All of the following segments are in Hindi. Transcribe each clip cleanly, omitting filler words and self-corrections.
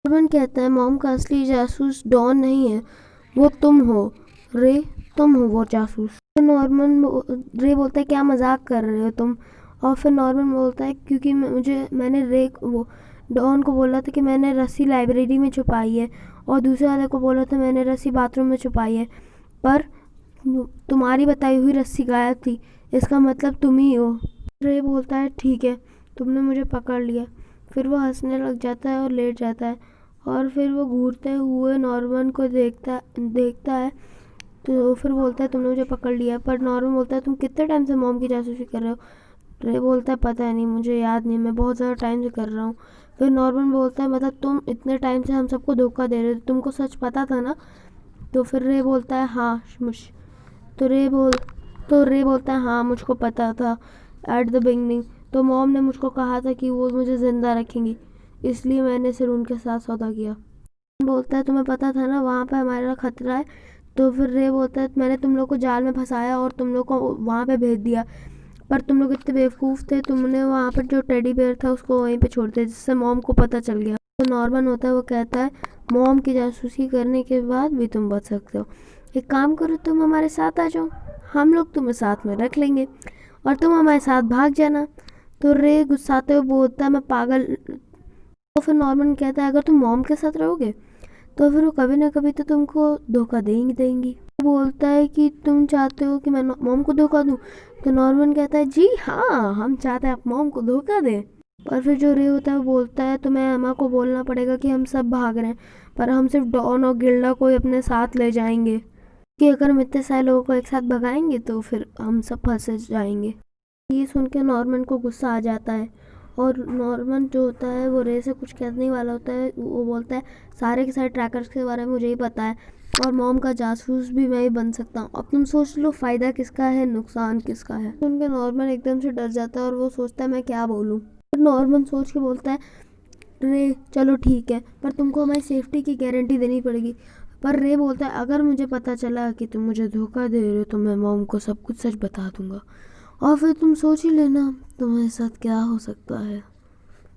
नॉर्मन कहता है मॉम का असली जासूस डॉन नहीं है, वो तुम हो रे, तुम हो वो जासूस। फिर रे बोलता है क्या मजाक कर रहे हो तुम। और फिर नॉर्मन बोलता है क्योंकि मैंने रे वो डॉन को बोला था कि मैंने रस्सी लाइब्रेरी में छुपाई है, और दूसरे वाले को बोला था मैंने रस्सी बाथरूम में छुपाई है, पर तुम्हारी बताई हुई रस्सी गायब थी, इसका मतलब तुम ही हो। रे बोलता है ठीक है, तुमने मुझे पकड़ लिया। फिर वो हंसने लग जाता है और लेट जाता है, और फिर वो घूरते हुए नॉर्मन को देखता देखता है। तो फिर बोलता है तुमने मुझे पकड़ लिया, पर नॉर्मन बोलता है तुम कितने टाइम से मॉम की जासूसी कर रहे हो। रे बोलता है पता नहीं, मुझे याद नहीं, मैं बहुत ज़्यादा टाइम से कर रहा हूँ। फिर नॉर्मन बोलता है मतलब तुम इतने टाइम से हम सबको धोखा दे रहे थे, तुमको सच पता था ना। तो फिर रे बोलता है हाँ मुझ तो रे बोल तो रे बोलता है हाँ मुझको पता था एट द बिगनिंग, तो मॉम ने मुझको कहा था कि वो मुझे ज़िंदा रखेंगी, इसलिए मैंने सिर्फ उनके साथ सौदा किया। बोलता है तुम्हें पता था ना वहाँ पे हमारा खतरा है। तो फिर रे बोलता है मैंने तुम लोग को जाल में फंसाया और तुम लोग को वहाँ पे भेज दिया, पर तुम लोग इतने बेवकूफ़ थे, तुमने वहाँ पर जो टेडी बेयर था उसको वहीं पे छोड़ दिया, जिससे मॉम को पता चल गया। तो नॉर्मन होता है वो कहता है मॉम की जासूसी करने के बाद भी तुम बच सकते हो, एक काम करो तुम हमारे साथ आ जाओ, हम लोग तुम्हें साथ में रख लेंगे और तुम हमारे साथ भाग जाना। तो रे गुस्साते हुए बोलता है मैं पागल। तो फिर नॉर्मन कहता है अगर तुम मॉम के साथ रहोगे तो फिर वो कभी ना कभी तो तुमको धोखा देंगी। वो बोलता है कि तुम चाहते हो कि मैं मॉम को धोखा दूं। तो नॉर्मन कहता है जी हाँ, हम चाहते हैं आप मॉम को धोखा दें। पर फिर जो रे होता है वो बोलता है तुम्हें एमा को बोलना पड़ेगा कि हम सब भाग रहे हैं, पर हम सिर्फ डॉन और गिल्डा को अपने साथ ले जाएंगे, कि अगर हम इतने सारे लोगों को एक साथ भगाएंगे तो फिर हम सब फंस जाएंगे। ये सुन के नॉर्मन को गुस्सा आ जाता है, और नॉर्मन जो होता है वो रे से कुछ कहने वाला होता है। वो बोलता है सारे के सारे ट्रैकर्स के बारे में मुझे ही पता है, और मॉम का जासूस भी मैं ही बन सकता हूँ, अब तुम सोच लो फ़ायदा किसका है नुकसान किसका है। सुन के नॉर्मन एकदम से डर जाता है और वो सोचता है मैं क्या बोलूँ। नॉर्मन सोच के बोलता है रे चलो ठीक है, पर तुमको हमारी सेफ्टी की गारंटी देनी पड़ेगी। पर रे बोलता है अगर मुझे पता चला कि तुम मुझे धोखा दे रहे हो तो मैं मॉम को सब कुछ सच बता दूंगा, और फिर तुम सोच ही लेना तुम्हारे साथ क्या हो सकता है।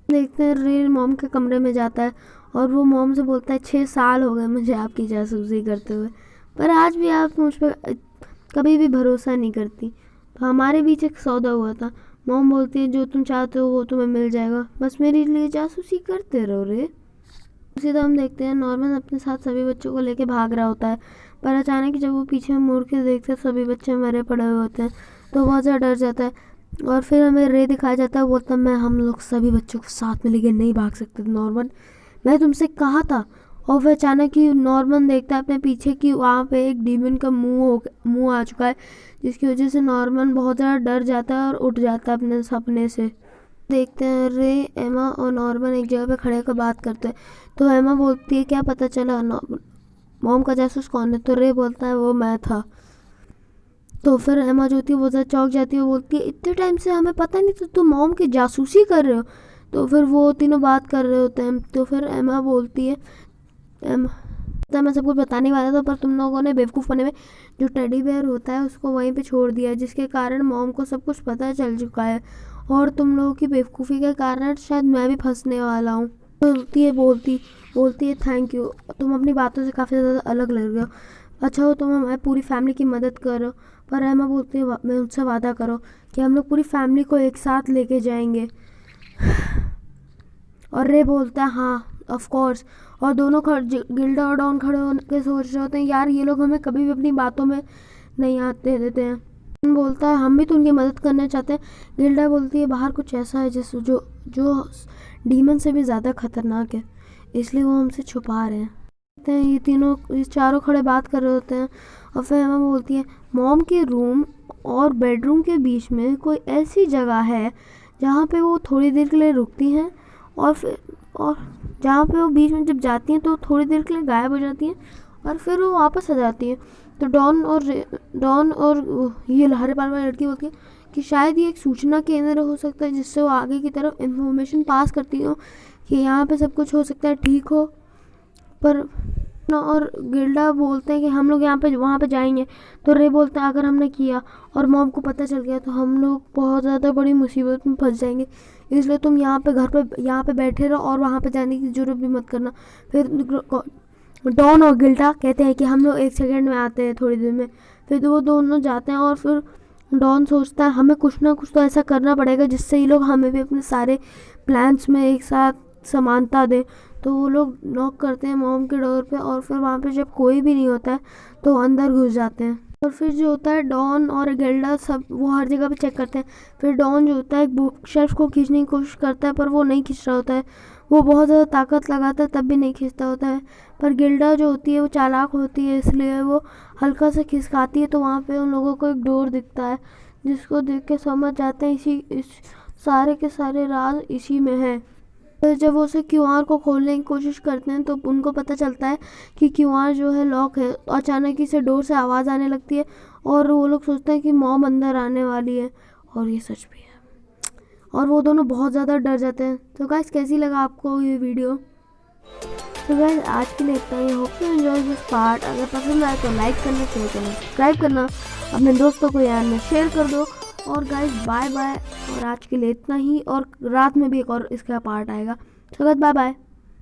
देखते हैं रे मॉम के कमरे में जाता है और वो मॉम से बोलता है 6 साल हो गए मुझे आपकी जासूसी करते हुए, पर आज भी आप मुझ पर कभी भी भरोसा नहीं करती। तो हमारे बीच एक सौदा हुआ था। मॉम बोलती है जो तुम चाहते हो वो तुम्हें मिल जाएगा, बस मेरे लिए जासूसी करते रहो रे। उसी तरह हम देखते हैं नॉर्मन अपने साथ सभी बच्चों को लेके भाग रहा होता है, पर अचानक जब वो पीछे मुड़ के देखते हैं सभी बच्चे मरे पड़े हुए होते हैं, तो बहुत ज़्यादा डर जाता है। और फिर हमें रे दिखाया जाता है, बोलता है मैं हम लोग सभी बच्चों को साथ में लेके नहीं भाग सकते नॉर्मन, मैं तुमसे कहा था। और फिर अचानक ही नॉर्मन देखता है अपने पीछे कि वहाँ पे एक डीमन का मुंह आ चुका है, जिसकी वजह से नॉर्मन बहुत ज़्यादा डर जाता है और उठ जाता है अपने सपने से। देखते हैं रे, एमा और नॉर्मन एक जगह पे खड़े होकर बात करते हैं। तो एमा बोलती है क्या पता चला मॉम का जासूस कौन है। तो रे बोलता है वो मैं था। तो फिर एमा जो होती है वो ज़रा चौंक जाती है, वो बोलती है इतने टाइम से हमें पता नहीं था तुम मॉम की जासूसी कर रहे हो। तो फिर वो तीनों बात कर रहे होते हैं। तो फिर एमा बोलती है एमा तो मैं सब कुछ बताने वाला था, पर तुम लोगों ने बेवकूफ़ बने में जो टेडी बेयर होता है उसको वहीं पे छोड़ दिया, जिसके कारण मॉम को सब कुछ पता चल चुका है, और तुम लोगों की बेवकूफ़ी के कारण शायद मैं भी फंसने वाला हूँ। बोलती है थैंक यू, तुम अपनी बातों से काफ़ी ज़्यादा अलग लग रहे हो, अच्छा हो तुम हमारी पूरी फैमिली की मदद करो। पर एमा बोलती है मैं उनसे वादा करो कि हम लोग पूरी फैमिली को एक साथ लेके जाएंगे। और रे बोलता है हाँ ऑफ कोर्स। और दोनों गिल्डा और डॉन खड़े होकर सोच रहे होते हैं यार ये लोग हमें कभी भी अपनी बातों में नहीं आते देते हैं। डॉन बोलता है हम भी तो उनकी मदद करना चाहते हैं। गिल्डा बोलती है बाहर कुछ ऐसा है जिस जो जो डीमन से भी ज़्यादा खतरनाक है, इसलिए वो हमसे छुपा रहे हैं। ये चारों खड़े बात कर रहे होते हैं। और फिर एमा बोलती है मॉम के रूम और बेडरूम के बीच में कोई ऐसी जगह है जहाँ पे वो थोड़ी देर के लिए रुकती हैं, और जहाँ पे वो बीच में जब जाती हैं तो थोड़ी देर के लिए गायब हो जाती हैं और फिर वो वापस आ जाती हैं। तो डॉन और ये हरे बाल वाली लड़की बोलती है कि शायद ये एक सूचना केंद्र हो सकता है, जिससे वो आगे की तरफ इंफॉर्मेशन पास करती हो कि यहाँ पे सब कुछ हो सकता है ठीक हो। पर और गिल्डा बोलते हैं कि हम लोग यहाँ पे वहाँ पे जाएंगे। तो रे बोलता है अगर हमने किया और मॉम को पता चल गया तो हम लोग बहुत ज़्यादा बड़ी मुसीबत में फंस जाएंगे, इसलिए तुम यहाँ पे घर पे यहाँ पे बैठे रहो और वहाँ पे जाने की ज़रूरत भी मत करना। फिर डॉन और गिल्डा कहते हैं कि हम लोग 1 सेकेंड में आते हैं, थोड़ी देर में। फिर तो वो दोनों जाते हैं और फिर डॉन सोचता है हमें कुछ ना कुछ तो ऐसा करना पड़ेगा जिससे ये लोग हमें भी अपने सारे प्लान्स में एक साथ समानता दें। तो वो लोग नॉक करते हैं मॉम के डोर पे और फिर वहाँ पे जब कोई भी नहीं होता है तो वो अंदर घुस जाते हैं। और फिर जो होता है डॉन और गिल्डा सब वो हर जगह पे चेक करते हैं। फिर डॉन जो होता है एक बुक शेल्फ को खींचने की कोशिश करता है पर वो नहीं खींच रहा होता है, वो बहुत ज़्यादा ताकत लगाता है तब भी नहीं खींचता होता है। पर गिल्डा जो होती है वो चालाक होती है, इसलिए वो हल्का से खिसकाती है तो वहाँ पे उन लोगों को एक डोर दिखता है जिसको देख के समझ जाते हैं इस सारे के सारे राज इसी में है। फिर जब वो उसे क्यूआर को खोलने की कोशिश करते हैं तो उनको पता चलता है कि क्यूआर जो है लॉक है। अचानक ही से डोर से आवाज़ आने लगती है और वो लोग सोचते हैं कि मॉम अंदर आने वाली है, और ये सच भी है और वो दोनों बहुत ज़्यादा डर जाते हैं। तो गाइस कैसी लगा आपको ये वीडियो? तो गाइस आज के लिए इतना ही। Hope you enjoy this part. अगर पसंद आए तो लाइक करना, शेयर करना, सब्सक्राइब करना, अपने दोस्तों को यार में शेयर कर दो। और गाइस बाय बाय। और आज के लिए इतना ही, और रात में भी एक और इसका पार्ट आएगा। तो गाइस बाय बाय।